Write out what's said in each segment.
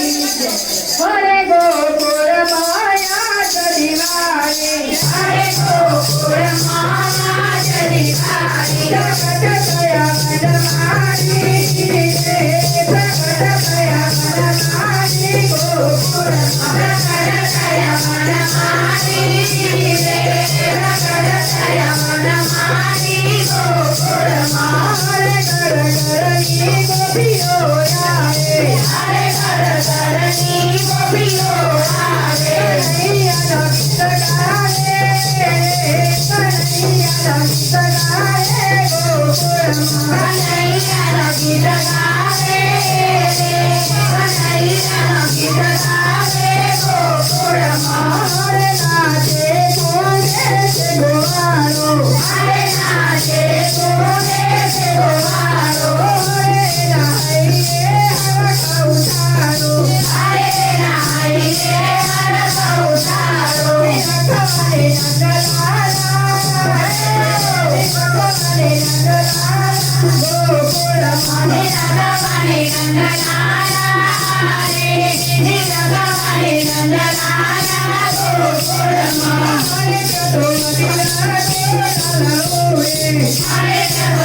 हरे गोकुल माया चलिवारे हरे गोकुल माया चलिवारे जगत दया मनमानी जगत दया मनमानी गोकुल जगत दया मनमानी जगत दया मनमानी गोकुल हरे घर घरनी गोपियो आए हरे घर घरनी गोपियो आए कन्हैया रक्त गाए कन्हैया रक्त गाए गोकुल कन्हैया रक्त गाए कन्हैया रक्त गाए गोकुल हरे नाचे गोरे से गोवारो हरे नाचे गोरे से गोवारो हरे नाइए हर कौतारो हरे नाइए हर कौतारो भगवाने नंदलाला भगवाने नंदलाला गोकुल हरे भगवाने नंदलाला हरे भगवाने नंदलाला गोकुल हरे जदो मदिरा हरे जदो मदिरा हरे जदो महिमा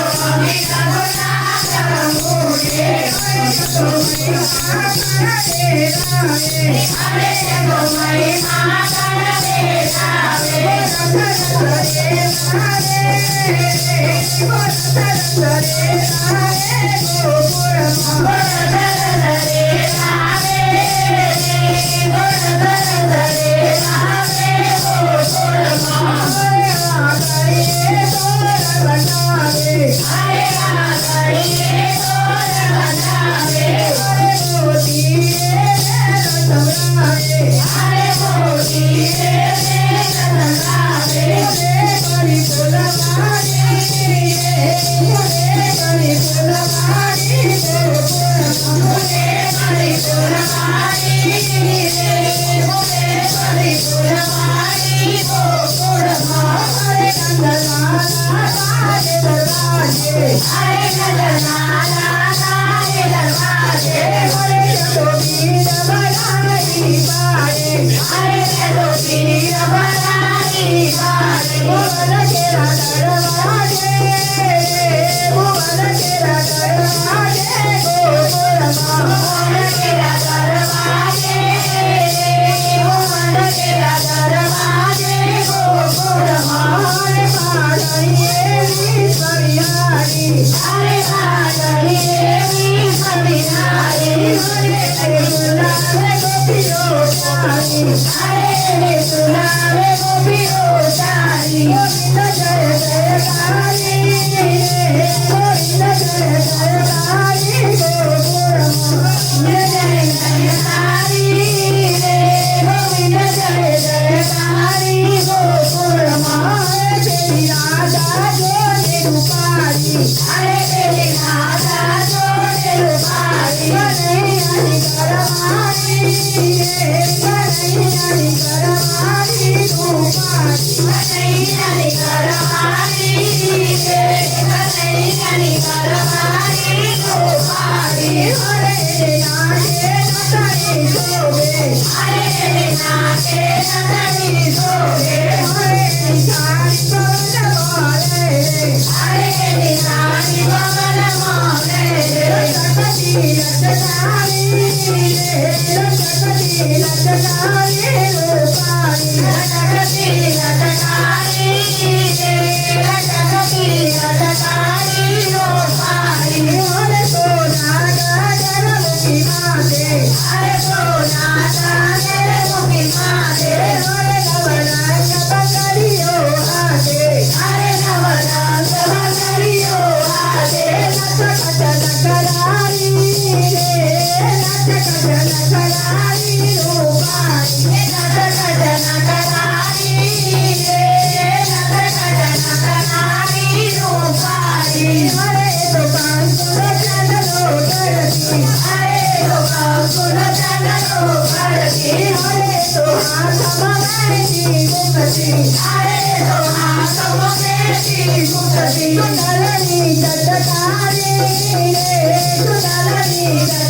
हरे जदो महिमा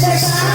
Hare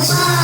Bye.